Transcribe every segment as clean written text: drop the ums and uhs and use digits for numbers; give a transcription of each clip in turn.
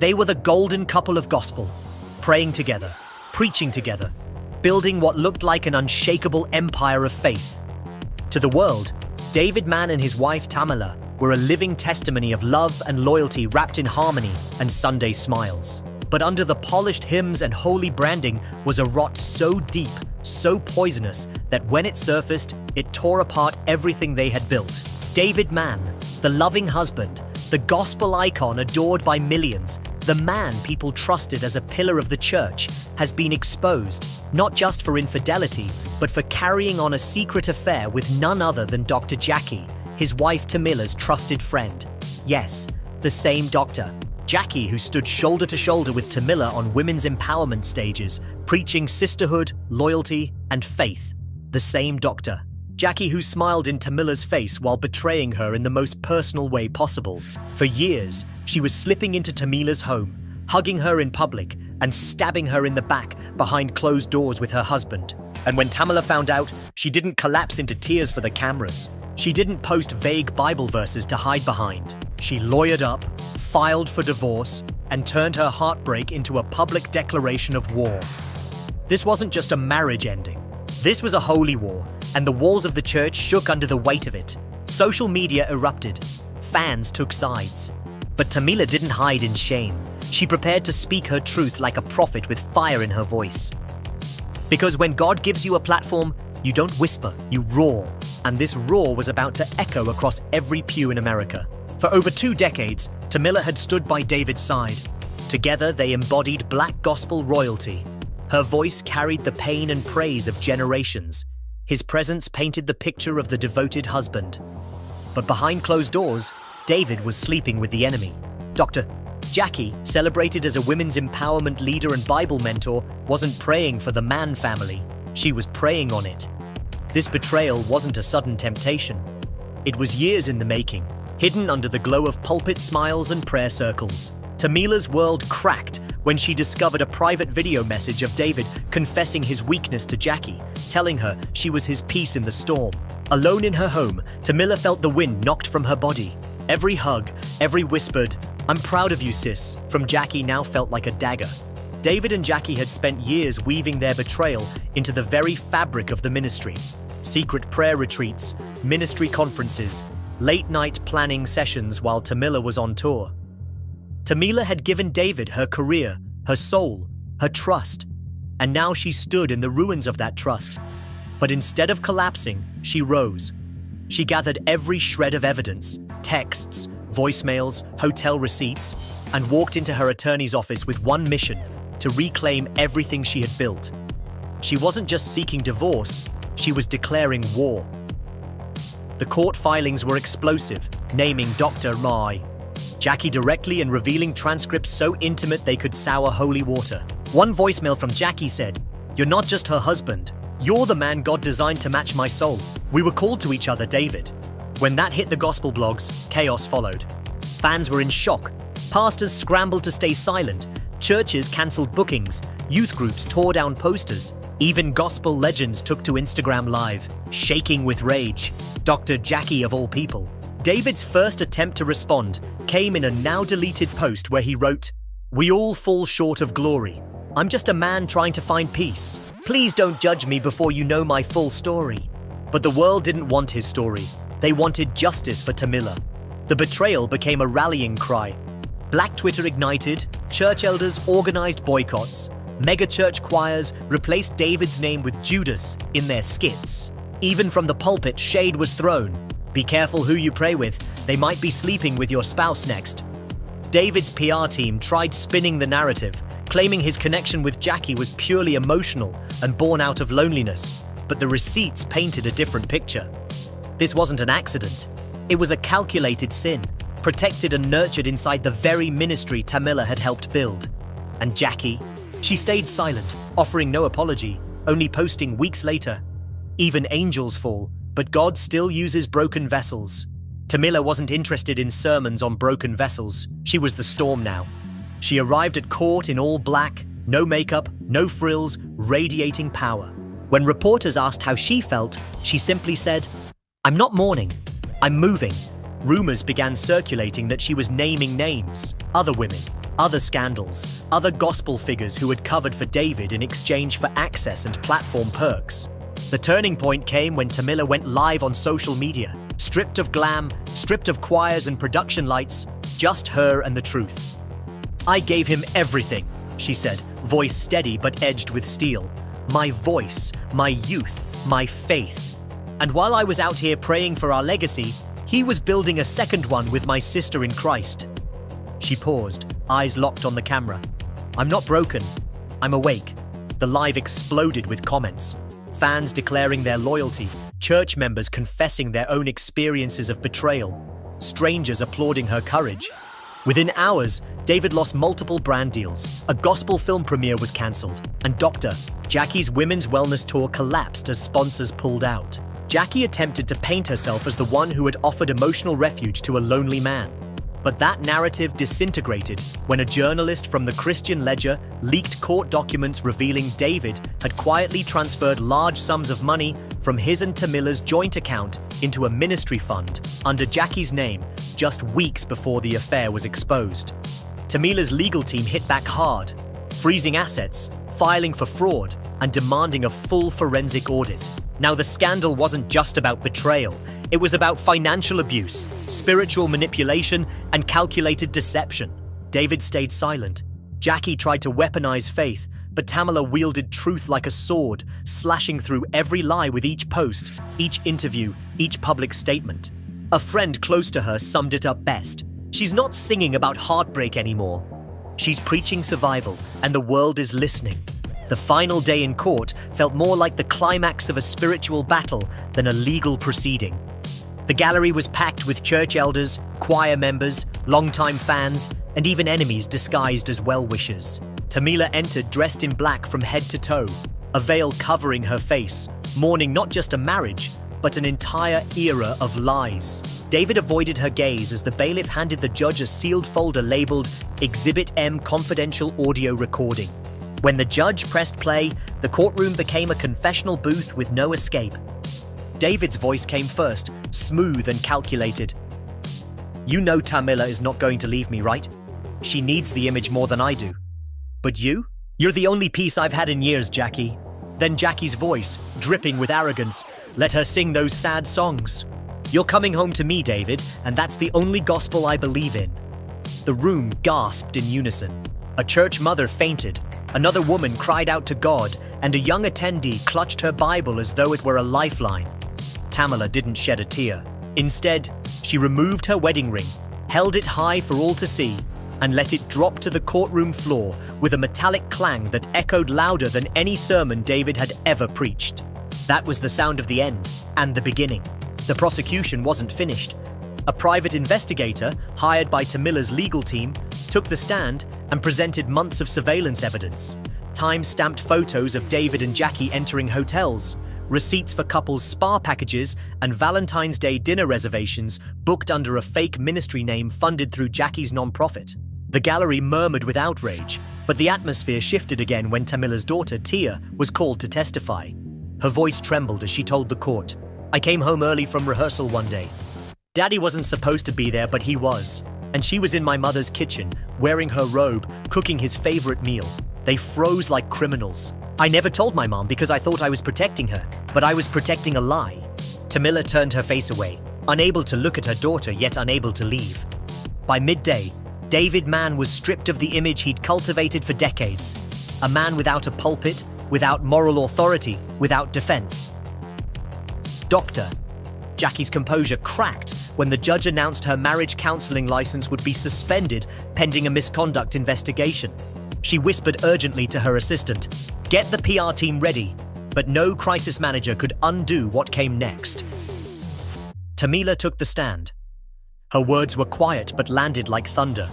They were the golden couple of gospel, praying together, preaching together, building what looked like an unshakable empire of faith. To the world, David Mann and his wife Tamela were a living testimony of love and loyalty wrapped in harmony and Sunday smiles. But under the polished hymns and holy branding was a rot so deep, so poisonous, that when it surfaced, it tore apart everything they had built. David Mann, the loving husband, the gospel icon adored by millions, the man people trusted as a pillar of the church, has been exposed, not just for infidelity, but for carrying on a secret affair with none other than Dr. Jackie, his wife Tamela's trusted friend. Yes, the same doctor. Jackie, who stood shoulder to shoulder with Tamela on women's empowerment stages, preaching sisterhood, loyalty, and faith. The same doctor. Jackie, who smiled in Tamela's face while betraying her in the most personal way possible. For years, she was slipping into Tamela's home, hugging her in public, and stabbing her in the back behind closed doors with her husband. And when Tamela found out, she didn't collapse into tears for the cameras. She didn't post vague Bible verses to hide behind. She lawyered up, filed for divorce, and turned her heartbreak into a public declaration of war. This wasn't just a marriage ending. This was a holy war, and the walls of the church shook under the weight of it. Social media erupted. Fans took sides. But Tamela didn't hide in shame. She prepared to speak her truth like a prophet with fire in her voice. Because when God gives you a platform, you don't whisper, you roar. And this roar was about to echo across every pew in America. For over 2 decades, Tamela had stood by David's side. Together, they embodied black gospel royalty. Her voice carried the pain and praise of generations. His presence painted the picture of the devoted husband. But behind closed doors, David was sleeping with the enemy. Dr. Jackie, celebrated as a women's empowerment leader and Bible mentor, wasn't praying for the Mann family. She was preying on it. This betrayal wasn't a sudden temptation. It was years in the making, hidden under the glow of pulpit smiles and prayer circles. Tamela's world cracked when she discovered a private video message of David confessing his weakness to Jackie, telling her she was his peace in the storm. Alone in her home, Tamela felt the wind knocked from her body. Every hug, every whispered, "I'm proud of you, sis," from Jackie now felt like a dagger. David and Jackie had spent years weaving their betrayal into the very fabric of the ministry. Secret prayer retreats, ministry conferences, late-night planning sessions while Tamela was on tour. Tamela had given David her career, her soul, her trust, and now she stood in the ruins of that trust. But instead of collapsing, she rose. She gathered every shred of evidence, texts, voicemails, hotel receipts, and walked into her attorney's office with one mission: to reclaim everything she had built. She wasn't just seeking divorce, she was declaring war. The court filings were explosive, naming Dr. Mai, Jackie directly and revealing transcripts so intimate they could sour holy water. One voicemail from Jackie said, "You're not just her husband. You're the man God designed to match my soul. We were called to each other, David." When that hit the gospel blogs, chaos followed. Fans were in shock. Pastors scrambled to stay silent. Churches cancelled bookings. Youth groups tore down posters. Even gospel legends took to Instagram Live, shaking with rage. Dr. Jackie of all people. David's first attempt to respond came in a now-deleted post where he wrote, "We all fall short of glory. I'm just a man trying to find peace. Please don't judge me before you know my full story." But the world didn't want his story. They wanted justice for Tamela. The betrayal became a rallying cry. Black Twitter ignited, church elders organized boycotts, megachurch choirs replaced David's name with Judas in their skits. Even from the pulpit, shade was thrown. Be careful who you pray with, they might be sleeping with your spouse next. David's PR team tried spinning the narrative, claiming his connection with Jackie was purely emotional and born out of loneliness, but the receipts painted a different picture. This wasn't an accident. It was a calculated sin, protected and nurtured inside the very ministry Tamela had helped build. And Jackie? She stayed silent, offering no apology, only posting weeks later. Even angels fall, but God still uses broken vessels. Tamela wasn't interested in sermons on broken vessels. She was the storm now. She arrived at court in all black, no makeup, no frills, radiating power. When reporters asked how she felt, she simply said, "I'm not mourning, I'm moving." Rumors began circulating that she was naming names, other women, Other scandals, other gospel figures who had covered for David in exchange for access and platform perks. The turning point came when Tamela went live on social media, stripped of glam, stripped of choirs and production lights, just her and the truth. "I gave him everything," she said, voice steady but edged with steel. "My voice, my youth, my faith. And while I was out here praying for our legacy, he was building a second one with my sister in Christ." She paused, eyes locked on the camera. "I'm not broken. I'm awake." The live exploded with comments. Fans declaring their loyalty, church members confessing their own experiences of betrayal, strangers applauding her courage. Within hours, David lost multiple brand deals, a gospel film premiere was cancelled, and Dr. Jackie's women's wellness tour collapsed as sponsors pulled out. Jackie attempted to paint herself as the one who had offered emotional refuge to a lonely man. But that narrative disintegrated when a journalist from the Christian Ledger leaked court documents revealing David had quietly transferred large sums of money from his and Tamela's joint account into a ministry fund under Jackie's name just weeks before the affair was exposed. Tamela's legal team hit back hard, freezing assets, filing for fraud, and demanding a full forensic audit. Now, the scandal wasn't just about betrayal. It was about financial abuse, spiritual manipulation, and calculated deception. David stayed silent. Jackie tried to weaponize faith, but Tamela wielded truth like a sword, slashing through every lie with each post, each interview, each public statement. A friend close to her summed it up best. "She's not singing about heartbreak anymore. She's preaching survival, and the world is listening." The final day in court felt more like the climax of a spiritual battle than a legal proceeding. The gallery was packed with church elders, choir members, longtime fans, and even enemies disguised as well-wishers. Tamela entered dressed in black from head to toe, a veil covering her face, mourning not just a marriage, but an entire era of lies. David avoided her gaze as the bailiff handed the judge a sealed folder labeled Exhibit M Confidential Audio Recording. When the judge pressed play, the courtroom became a confessional booth with no escape. David's voice came first, smooth and calculated. "You know Tamela is not going to leave me, right? She needs the image more than I do. But you? You're the only peace I've had in years, Jackie." Then Jackie's voice, dripping with arrogance, let her sing those sad songs. "You're coming home to me, David, and that's the only gospel I believe in." The room gasped in unison. A church mother fainted, another woman cried out to God, and a young attendee clutched her Bible as though it were a lifeline. Tamela didn't shed a tear. Instead, she removed her wedding ring, held it high for all to see, and let it drop to the courtroom floor with a metallic clang that echoed louder than any sermon David had ever preached. That was the sound of the end, and the beginning. The prosecution wasn't finished. A private investigator, hired by Tamela's legal team, took the stand and presented months of surveillance evidence. Time-stamped photos of David and Jackie entering hotels, receipts for couples' spa packages, and Valentine's Day dinner reservations booked under a fake ministry name funded through Jackie's non-profit. The gallery murmured with outrage, but the atmosphere shifted again when Tamela's daughter, Tia, was called to testify. Her voice trembled as she told the court, "I came home early from rehearsal one day. Daddy wasn't supposed to be there, but he was. And she was in my mother's kitchen, wearing her robe, cooking his favorite meal. They froze like criminals. I never told my mom because I thought I was protecting her, but I was protecting a lie." Tamela turned her face away, unable to look at her daughter, yet unable to leave. By midday, David Mann was stripped of the image he'd cultivated for decades. A man without a pulpit, without moral authority, without defense. "Doctor." Jackie's composure cracked when the judge announced her marriage counseling license would be suspended pending a misconduct investigation. She whispered urgently to her assistant, "Get the PR team ready," but no crisis manager could undo what came next. Tamela took the stand. Her words were quiet but landed like thunder.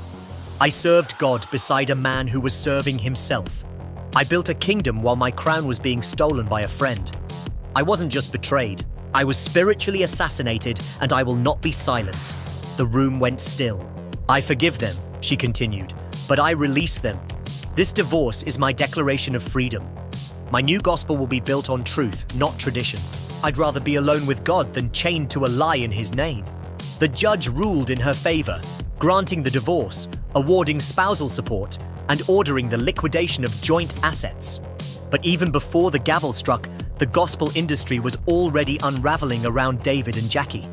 "I served God beside a man who was serving himself. I built a kingdom while my crown was being stolen by a friend. I wasn't just betrayed. I was spiritually assassinated, and I will not be silent." The room went still. "I forgive them," she continued, "but I release them. This divorce is my declaration of freedom. My new gospel will be built on truth, not tradition. I'd rather be alone with God than chained to a lie in his name." The judge ruled in her favor. granting the divorce, awarding spousal support, and ordering the liquidation of joint assets. But even before the gavel struck, the gospel industry was already unraveling around David and Jackie.